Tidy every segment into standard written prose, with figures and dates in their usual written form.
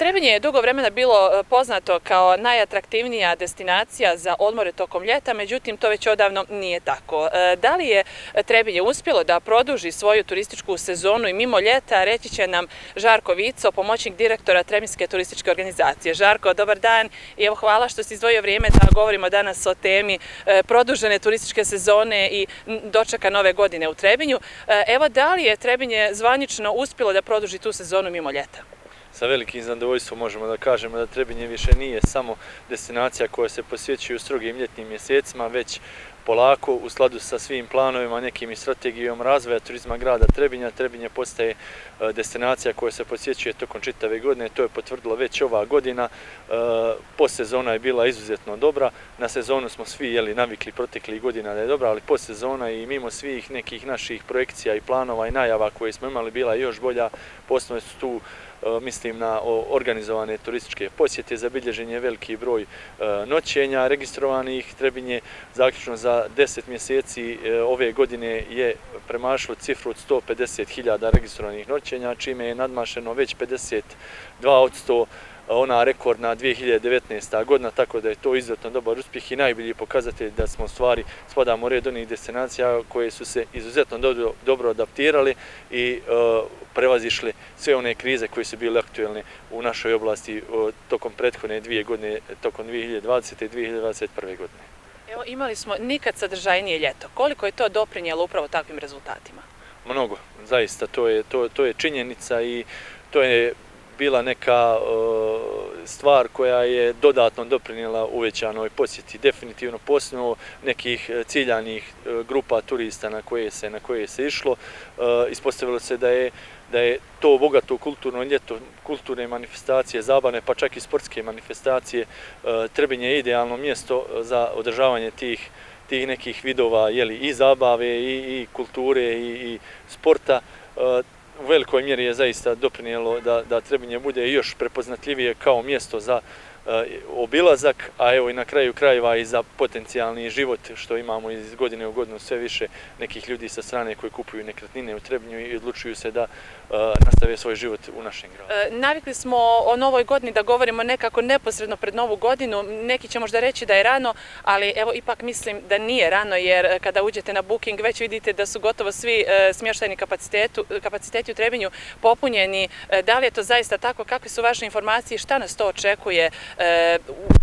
Trebinje je dugo vremena bilo poznato kao najatraktivnija destinacija za odmore tokom ljeta, međutim to već odavno nije tako. Da li je Trebinje uspjelo da produži svoju turističku sezonu i mimo ljeta, reći će nam Žarko Vico, pomoćnik direktora Trebinjske turističke organizacije. Žarko, dobar dan i evo hvala što si izdvojio vrijeme da govorimo danas o temi produžene turističke sezone i dočeka nove godine u Trebinju. Evo, da li je Trebinje zvanično uspjelo da produži tu sezonu mimo ljeta? Sa velikim zadovoljstvom možemo da kažemo da Trebinje više nije samo destinacija koja se posjećuje u strogim ljetnim mjesecima, već polako u skladu sa svim planovima, nekim i strategijom razvoja turizma grada Trebinja. Trebinje postaje destinacija koja se posjećuje tokom čitave godine, to je potvrdilo već ova godina. Postsezona je bila izuzetno dobra, na sezonu smo svi navikli proteklih godina da je dobra, ali postsezona i mimo svih nekih naših projekcija i planova i najava koje smo imali bila još bolja. Posebno su tu mislim na organizovane turističke posjete, zabilježen je veliki broj noćenja registrovanih. Trebinje zaključno za 10 mjeseci ove godine je premašilo cifru od 150.000 registrovanih noćenja, čime je nadmašeno već 52% ona rekordna 2019. godina, tako da je to izuzetno dobar uspjeh i najbolji pokazatelj da smo u stvari spadamo u red onih destinacija koje su se izuzetno dobro adaptirali i prevazišli sve one krize koje su bile aktuelne u našoj oblasti tokom prethodne 2 godine, tokom 2020. i 2021. godine. Evo, imali smo nikad sadržajnije ljeto. Koliko je to doprinijelo upravo takvim rezultatima? Mnogo, zaista, to je činjenica i to je bila neka stvar koja je dodatno doprinijela uvećanoj posjeti. Definitivno posebno nekih ciljanih grupa turista na koje se išlo. Ispostavilo se da je to bogato kulturno ljeto, kulturne manifestacije, zabavne pa čak i sportske manifestacije. Trebinje je idealno mjesto za održavanje tih nekih vidova i zabave i kulture i sporta. U velikoj mjeri je zaista doprinijelo da Trebinje bude još prepoznatljivije kao mjesto za obilazak, a evo i na kraju krajeva i za potencijalni život, što imamo iz godine u godinu sve više nekih ljudi sa strane koji kupuju nekretnine u Trebinju i odlučuju se da nastave svoj život u našem gradu. Navikli smo o novoj godini da govorimo nekako neposredno pred novu godinu. Neki će možda reći da je rano, ali evo ipak mislim da nije rano, jer kada uđete na Booking već vidite da su gotovo svi smještajni kapaciteti u Trebinju popunjeni. Da li je to zaista tako? Kakve su vaše informacije? Šta nas to očekuje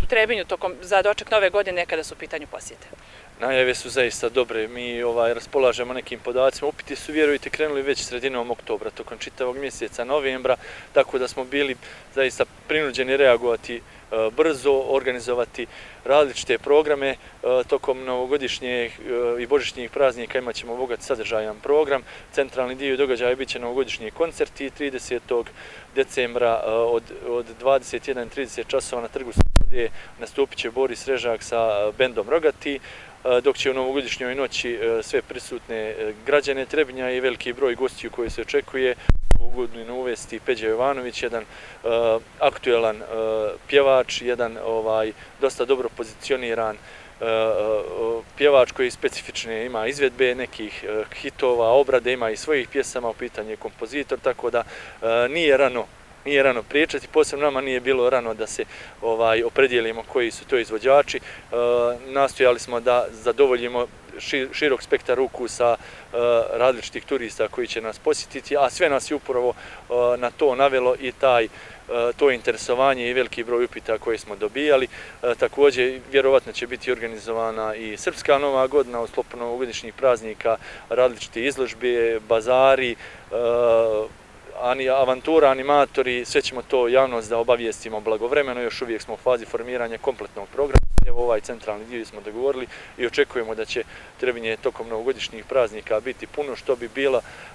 u Trebinju za doček nove godine kada su u pitanju posjete? Najave su zaista dobre, mi raspolažemo nekim podacima, upiti su, vjerujte, krenuli već sredinom oktobra, tokom čitavog mjeseca novembra, tako da smo bili zaista prinuđeni reagovati brzo, organizovati različite programe. Tokom novogodišnjeg i božićnjih praznika imat ćemo bogat sadržajan program. Centralni dio događaja bit će novogodišnji koncerti 30. decembra od 21:30 časova na Trgu Slobode nastupit će Boris Režak sa bendom Rogati, dok će u novogodišnjoj noći sve prisutne građane Trebinja i veliki broj gostiju koji se očekuje u godinu uvesti Peđa Jovanović, jedan aktuelan pjevač, jedan dosta dobro pozicioniran pjevač koji specifične ima izvedbe nekih hitova, obrade, ima i svojih pjesama, u pitanju je kompozitor, tako da nije rano pričati, posebno nama nije bilo rano da se opredijelimo koji su to izvođači. Nastojali smo da zadovoljimo širok spektar ukusa različitih turista koji će nas posjetiti, a sve nas je upravo na to navelo i to interesovanje i veliki broj upita koje smo dobijali. Također, vjerovatno će biti organizovana i Srpska nova godina u sklopu novogodišnjih praznika, različite izložbe, bazari, avantura, animatori, sve ćemo to javnost da obavijestimo blagovremeno, još uvijek smo u fazi formiranja kompletnog programa. Evo ovaj centralni dio smo dogovorili i očekujemo da će Trebinje tokom novogodišnjih praznika biti puno, što bi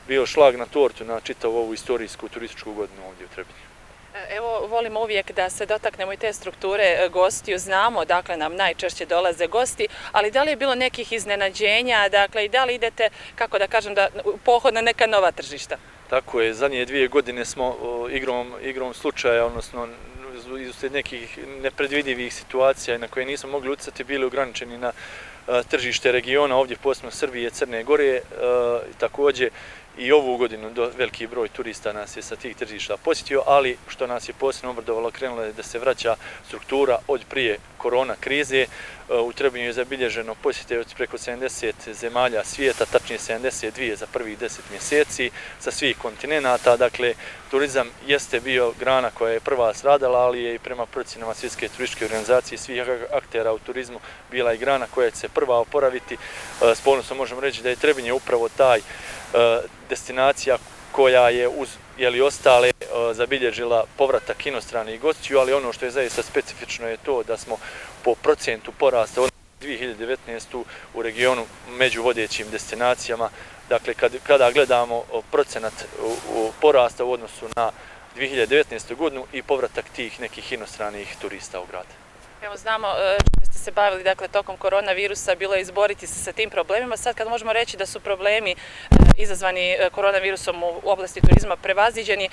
bio šlag na tortu na čitavu ovu istorijsku turističku godinu ovdje u Trebinju. Evo, volimo uvijek da se dotaknemo i te strukture gostiju, znamo dakle nam najčešće dolaze gosti, ali da li je bilo nekih iznenađenja, dakle i da li idete, kako da kažem, pohod na neka nova tržišta? Tako je, zadnje 2 godine smo igrom slučaja, odnosno izusred nekih nepredvidivih situacija na koje nismo mogli utjecati, bili ograničeni na tržište regiona, ovdje posebno Srbije, Crne Gore, također i ovu godinu veliki broj turista nas je sa tih tržišta posjetio, ali što nas je posebno obradovalo, krenulo je da se vraća struktura od prije korona krize. U Trebinju je zabilježeno posjete od preko 70 zemalja svijeta, tačnije 72 za prvih 10 mjeseci sa svih kontinenata. Dakle, turizam jeste bio grana koja je prva stradala, ali je i prema procjenama Svjetske turističke organizacije svih aktera u turizmu bila i grana koja će se prva oporaviti. S ponosom možemo reći da je Trebinje upravo taj destinacija koja je uz ostale zabilježila povratak inostranih gostiju, ali ono što je zaista specifično je to da smo po procentu porasta od 2019. u regionu među vodećim destinacijama. Dakle, kada gledamo procenat porasta u odnosu na 2019. godinu i povratak tih nekih inostranih turista u grad. Evo znamo čime ste se bavili, dakle, tokom koronavirusa, bilo je izboriti se sa tim problemima. Sad kad možemo reći da su problemi izazvani koronavirusom u oblasti turizma prevaziđeni,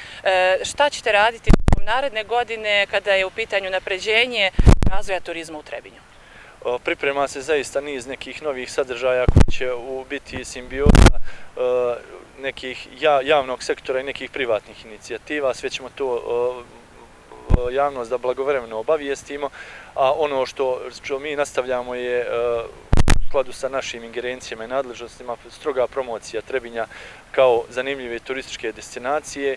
šta ćete raditi tokom naredne godine kada je u pitanju unapređenje razvoja turizma u Trebinju? Priprema se zaista niz nekih novih sadržaja koji će biti simbioza nekih javnog sektora i nekih privatnih inicijativa. Sve ćemo to javnost da blagovremeno obavijestimo, a ono što mi nastavljamo je u skladu sa našim ingerencijama i nadležnostima stroga promocija Trebinja kao zanimljive turističke destinacije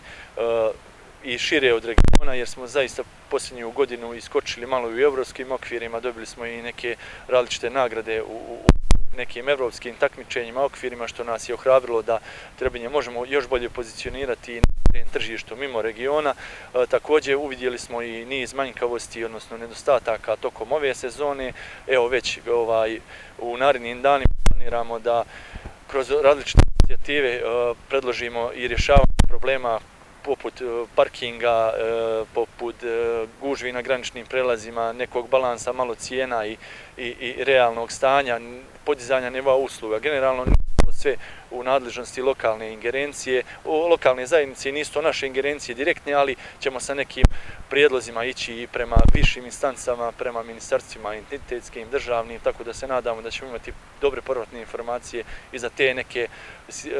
i šire od regiona, jer smo zaista posljednju godinu iskočili malo i u evropskim okvirima, dobili smo i neke različite nagrade u nekim evropskim takmičenjima, okvirima, što nas je ohrabrilo da Trebinje možemo još bolje pozicionirati na tržištu mimo regiona. Također uvidjeli smo i niz manjkavosti, odnosno nedostataka tokom ove sezone. Evo već u narednim danima planiramo da kroz različite inicijative predložimo i rješavanje problema poput parkinga, poput gužvi na graničnim prelazima, nekog balansa malo cijena i realnog stanja, podizanja nivoa usluga. Generalno sve u nadležnosti lokalne ingerencije, lokalne zajednice, nisu to naše ingerencije direktne, ali ćemo sa nekim prijedlozima ići i prema višim instancama, prema ministarstvima entitetskim, državnim, tako da se nadamo da ćemo imati dobre povratne informacije i za te neke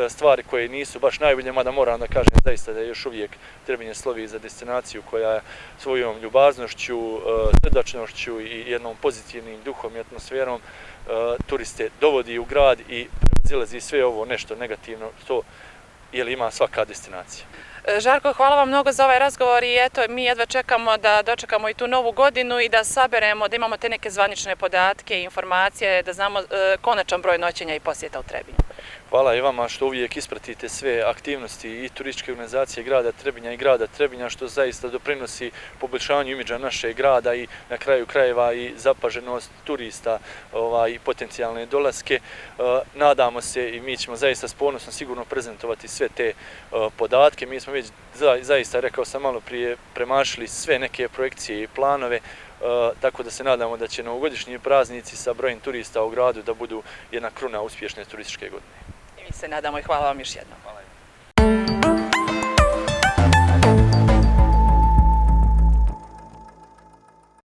stvari koje nisu baš najbolje, mada moram da kažem zaista da je još uvijek Trebinje slovi za destinaciju koja svojom ljubaznošću, srdačnošću i jednom pozitivnim duhom i atmosferom turiste dovodi u grad i prevazilazi sve ovo nešto negativno što ima svaka destinacija. Žarko, hvala vam mnogo za ovaj razgovor i eto, mi jedva čekamo da dočekamo i tu novu godinu i da saberemo, da imamo te neke zvanične podatke i informacije, da znamo konačan broj noćenja i posjeta u Trebinju. Hvala i vama što uvijek ispratite sve aktivnosti i turističke organizacije grada Trebinja i grada Trebinja, što zaista doprinosi poboljšanju imidža našeg grada i na kraju krajeva i zapaženost turista i potencijalne dolaske. Nadamo se i mi ćemo zaista s ponosom sigurno prezentovati sve te podatke. Mi smo već zaista, rekao sam malo prije, premašili sve neke projekcije i planove, tako da se nadamo da će novogodišnji praznici sa brojem turista u gradu da budu jedna kruna uspješne turističke godine. I mi se nadamo i hvala vam još jednom.